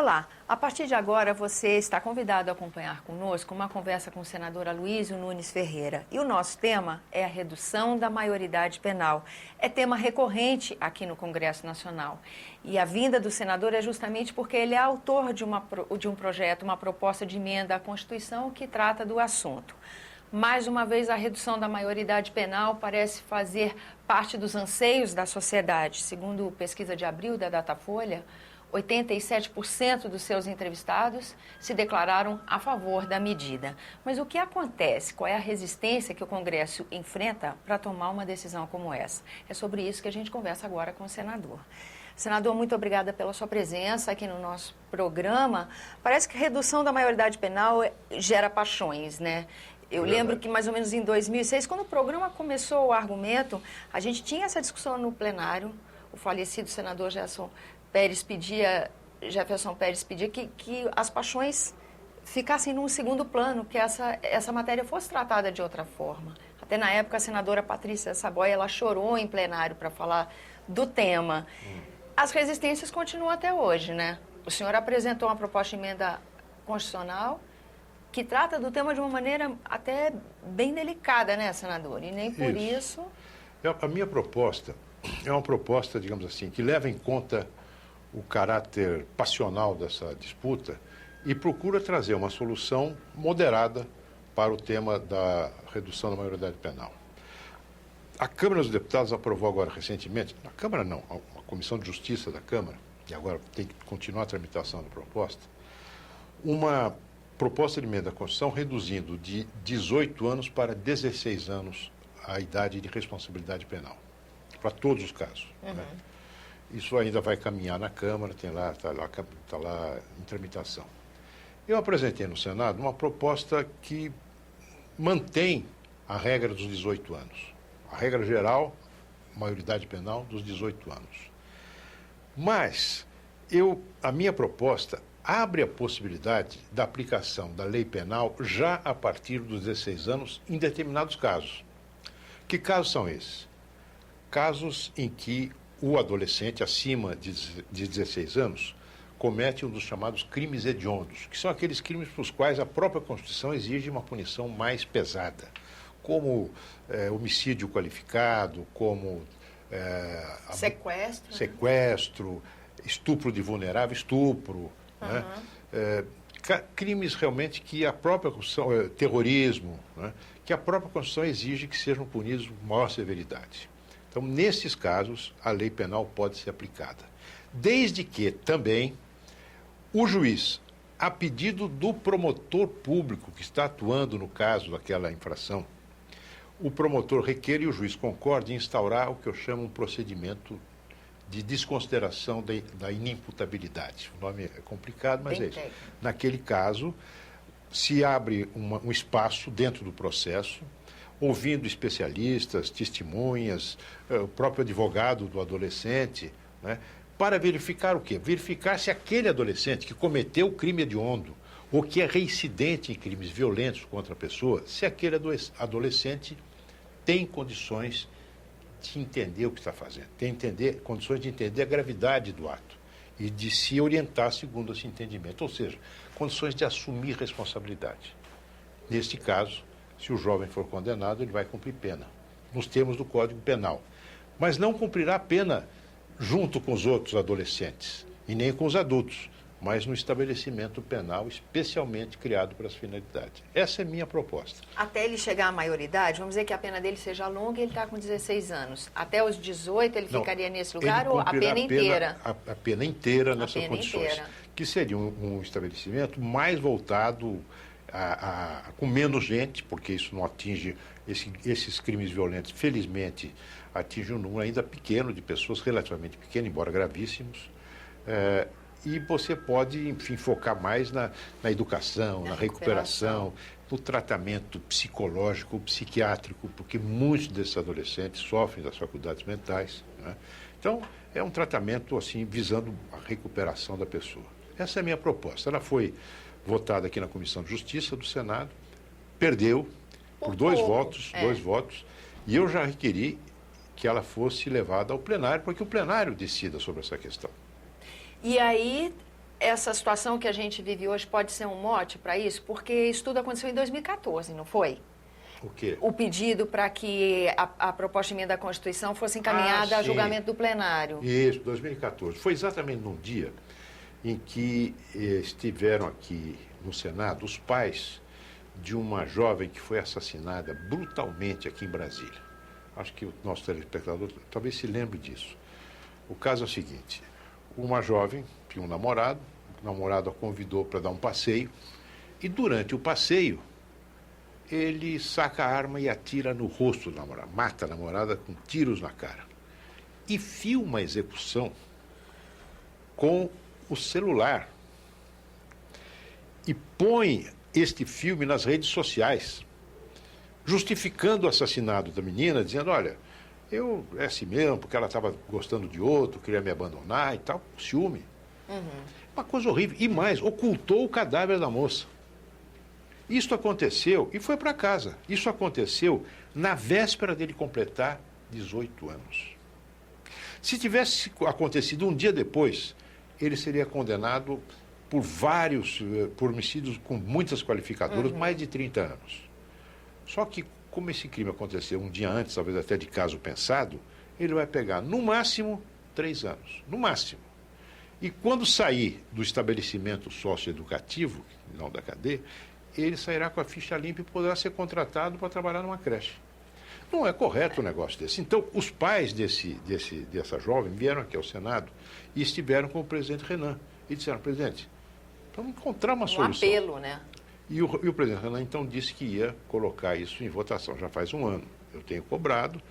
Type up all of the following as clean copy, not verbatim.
Olá, a partir de agora você está convidado a acompanhar conosco uma conversa com o senador Aloysio Nunes Ferreira. E o nosso tema é a redução da maioridade penal. É tema recorrente aqui no Congresso Nacional. E a vinda do senador é justamente porque ele é autor de um projeto, uma proposta de emenda à Constituição que trata do assunto. Mais uma vez, a redução da maioridade penal parece fazer parte dos anseios da sociedade. Segundo pesquisa de abril da Datafolha, 87% dos seus entrevistados se declararam a favor da medida. Mas o que acontece? Qual é a resistência que o Congresso enfrenta para tomar uma decisão como essa? É sobre isso que a gente conversa agora com o senador. Senador, muito obrigada pela sua presença aqui no nosso programa. Parece que a redução da maioridade penal gera paixões, né? Eu lembro que mais ou menos em 2006, quando o programa começou o argumento, a gente tinha essa discussão no plenário. O falecido senador Jefferson Pérez pedia que as paixões ficassem num segundo plano, que essa matéria fosse tratada de outra forma. Até na época, a senadora Patrícia Saboia, ela chorou em plenário para falar do tema. As resistências continuam até hoje, né? O senhor apresentou uma proposta de emenda constitucional que trata do tema de uma maneira até bem delicada, né, senador? E nem por isso... A minha proposta é uma proposta, digamos assim, que leva em conta o caráter passional dessa disputa e procura trazer uma solução moderada para o tema da redução da maioridade penal. A Câmara dos Deputados aprovou agora recentemente, a Câmara não, a Comissão de Justiça da Câmara, e agora tem que continuar a tramitação da proposta, uma proposta de emenda à Constituição reduzindo de 18 anos para 16 anos a idade de responsabilidade penal, para todos os casos. Né? Isso ainda vai caminhar na Câmara, está lá em tramitação. Eu apresentei no Senado uma proposta que mantém a regra dos 18 anos. A regra geral, maioridade penal dos 18 anos. Mas a minha proposta abre a possibilidade da aplicação da lei penal já a partir dos 16 anos em determinados casos. Que casos são esses? Casos em que o adolescente acima de 16 anos comete um dos chamados crimes hediondos, que são aqueles crimes para os quais a própria Constituição exige uma punição mais pesada, como homicídio qualificado, como sequestro, estupro de vulnerável, né? Crimes realmente que a própria Constituição, terrorismo, né? Que a própria Constituição exige que sejam punidos com maior severidade. Então, nesses casos, a lei penal pode ser aplicada. Desde que também o juiz, a pedido do promotor público que está atuando no caso daquela infração, o promotor requer e o juiz concorde em instaurar o que eu chamo um procedimento de desconsideração da inimputabilidade. O nome é complicado, mas é isso. Naquele caso, se abre um espaço dentro do processo, ouvindo especialistas, testemunhas, o próprio advogado do adolescente, né, para verificar o quê? Verificar se aquele adolescente que cometeu o crime hediondo ou que é reincidente em crimes violentos contra a pessoa, se aquele adolescente tem condições de entender o que está fazendo, tem condições de entender a gravidade do ato e de se orientar segundo esse entendimento, ou seja, condições de assumir responsabilidade. Neste caso, se o jovem for condenado, ele vai cumprir pena, nos termos do Código Penal. Mas não cumprirá a pena junto com os outros adolescentes, e nem com os adultos, mas no estabelecimento penal especialmente criado para essa finalidade. Essa é a minha proposta. Até ele chegar à maioridade, vamos dizer que a pena dele seja longa e ele está com 16 anos. Até os 18 ele ficaria nesse lugar ou a pena inteira? A pena inteira nessas condições. Que seria um estabelecimento mais voltado com menos gente, porque isso não atinge, esses crimes violentos, felizmente, atingem um número ainda pequeno de pessoas, relativamente pequeno, embora gravíssimos, e você pode, enfim, focar mais na educação, na recuperação, no tratamento psicológico, psiquiátrico, porque muitos desses adolescentes sofrem das faculdades mentais, né? Então, é um tratamento, assim, visando a recuperação da pessoa. Essa é a minha proposta. Ela foi votada aqui na Comissão de Justiça do Senado, perdeu por dois votos, e eu já requeri que ela fosse levada ao plenário, para que o plenário decida sobre essa questão. E aí essa situação que a gente vive hoje pode ser um mote para isso? Porque isso tudo aconteceu em 2014, não foi? O quê? O pedido para que a proposta de emenda à Constituição fosse encaminhada a julgamento do plenário. Isso, 2014. Foi exatamente num dia em que estiveram aqui no Senado os pais de uma jovem que foi assassinada brutalmente aqui em Brasília. Acho que o nosso telespectador talvez se lembre disso. O caso é o seguinte: uma jovem tinha um namorado, o namorado a convidou para dar um passeio, e durante o passeio ele saca a arma e atira no rosto da namorada, mata a namorada com tiros na cara. E filma a execução com o celular. E põe este filme nas redes sociais, justificando o assassinato da menina, dizendo, olha, é assim mesmo, porque ela estava gostando de outro, queria me abandonar e tal, ciúme. Uma coisa horrível. E mais, ocultou o cadáver da moça. Isso aconteceu, e foi para casa, isso aconteceu na véspera dele completar 18 anos. Se tivesse acontecido um dia depois, ele seria condenado por homicídios com muitas qualificadoras, mais de 30 anos. Só que, como esse crime aconteceu um dia antes, talvez até de caso pensado, ele vai pegar, no máximo, 3 anos. No máximo. E quando sair do estabelecimento socioeducativo, não da cadeia, ele sairá com a ficha limpa e poderá ser contratado para trabalhar numa creche. Não é correto um negócio desse. Então, os pais dessa jovem vieram aqui ao Senado e estiveram com o presidente Renan. E disseram, presidente, vamos encontrar uma solução. Um apelo, né? E o presidente Renan, então, disse que ia colocar isso em votação. Já faz um ano. Eu tenho cobrado,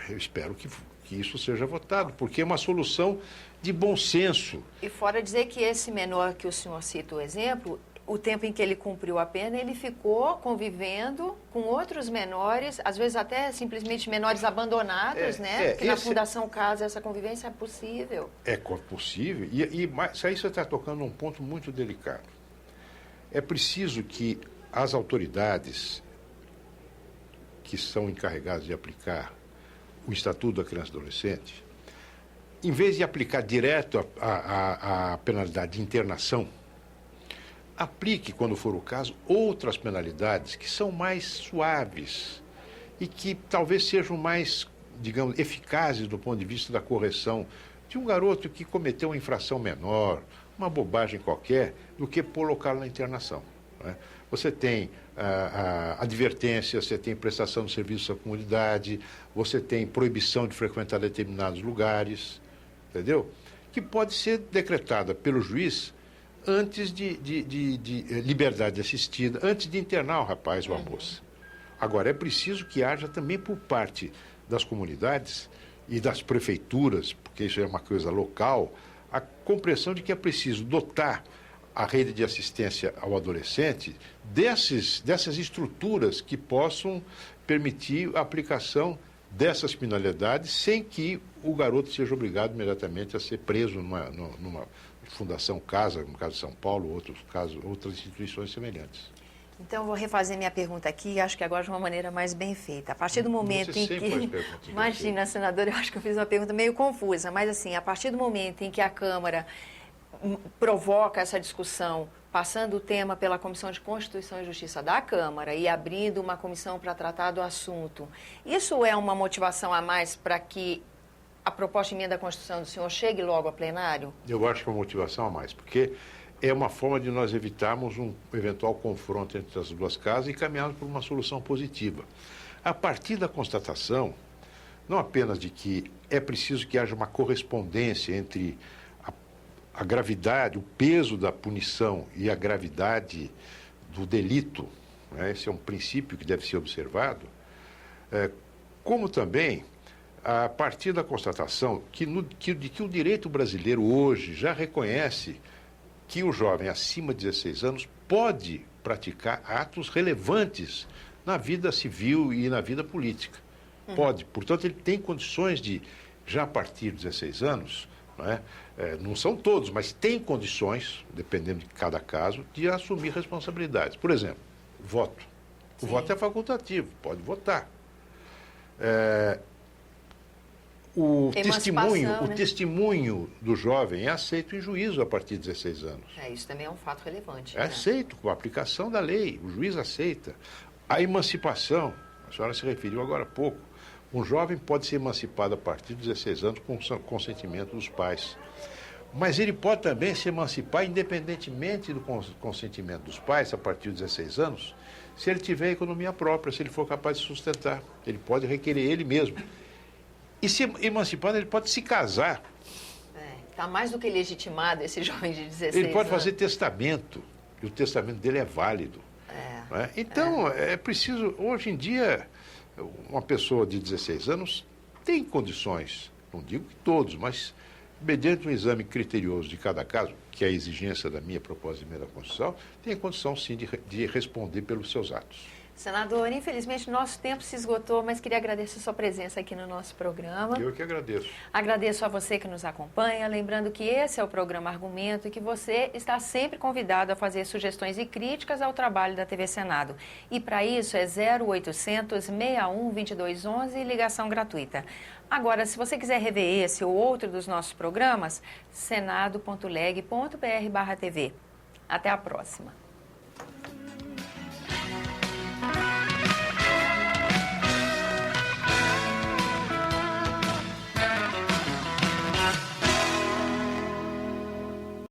eu espero que isso seja votado, porque é uma solução de bom senso. E fora dizer que esse menor que o senhor cita o exemplo, o tempo em que ele cumpriu a pena, ele ficou convivendo com outros menores, às vezes até simplesmente menores abandonados, né? Porque na Fundação Casa essa convivência é possível. É possível. Mas aí você está tocando num ponto muito delicado. É preciso que as autoridades que são encarregadas de aplicar o Estatuto da Criança e Adolescente, em vez de aplicar direto a penalidade de internação, aplique, quando for o caso, outras penalidades que são mais suaves e que talvez sejam mais, digamos, eficazes do ponto de vista da correção de um garoto que cometeu uma infração menor, uma bobagem qualquer, do que colocá-lo na internação. Né? Você tem advertência, você tem prestação de serviço à comunidade, você tem proibição de frequentar determinados lugares, entendeu? Que pode ser decretada pelo juiz antes de liberdade assistida, antes de internar o rapaz ou a moça. Agora, é preciso que haja também por parte das comunidades e das prefeituras, porque isso é uma coisa local, a compreensão de que é preciso dotar a rede de assistência ao adolescente dessas estruturas que possam permitir a aplicação dessas penalidades sem que o garoto seja obrigado imediatamente a ser preso numa Fundação Casa, no caso de São Paulo, outras instituições semelhantes. Então, eu vou refazer minha pergunta aqui, acho que agora de uma maneira mais bem feita. A partir do momento em que... Imagina, senador, eu acho que eu fiz uma pergunta meio confusa, mas assim, a partir do momento em que a Câmara provoca essa discussão, passando o tema pela Comissão de Constituição e Justiça da Câmara e abrindo uma comissão para tratar do assunto, isso é uma motivação a mais para que a proposta de emenda à Constituição do senhor chegue logo a plenário? Eu acho que é uma motivação a mais, porque é uma forma de nós evitarmos um eventual confronto entre as duas casas e caminharmos por uma solução positiva. A partir da constatação, não apenas de que é preciso que haja uma correspondência entre a gravidade, o peso da punição e a gravidade do delito, né? Esse é um princípio que deve ser observado, como também a partir da constatação de que o direito brasileiro hoje já reconhece que o jovem acima de 16 anos pode praticar atos relevantes na vida civil e na vida política. Pode. Portanto, ele tem condições de, já a partir de 16 anos, não são todos, mas tem condições, dependendo de cada caso, de assumir responsabilidades. Por exemplo, voto. O voto é facultativo, pode votar. O Emancipação, né? testemunho do jovem é aceito em juízo a partir de 16 anos. Isso também é um fato relevante. É né? aceito com a aplicação da lei, o juiz aceita. A emancipação, a senhora se referiu agora há pouco, um jovem pode ser emancipado a partir de 16 anos com o consentimento dos pais. Mas ele pode também se emancipar independentemente do consentimento dos pais a partir de 16 anos, se ele tiver economia própria, se ele for capaz de sustentar. Ele pode requerer ele mesmo. E se emancipando, ele pode se casar. Está mais do que legitimado esse jovem de 16 Ele pode anos. fazer testamento, e o testamento dele é válido. Né? Então, é preciso, hoje em dia, uma pessoa de 16 anos tem condições, não digo que todos, mas mediante um exame criterioso de cada caso, que é a exigência da minha proposta de emenda à Constituição, tem condição sim de responder pelos seus atos. Senador, infelizmente nosso tempo se esgotou, mas queria agradecer a sua presença aqui no nosso programa. Eu que agradeço. Agradeço a você que nos acompanha, lembrando que esse é o programa Argumento e que você está sempre convidado a fazer sugestões e críticas ao trabalho da TV Senado. E para isso é 0800 61 2211 e ligação gratuita. Agora, se você quiser rever esse ou outro dos nossos programas, senado.leg.br/TV. Até a próxima.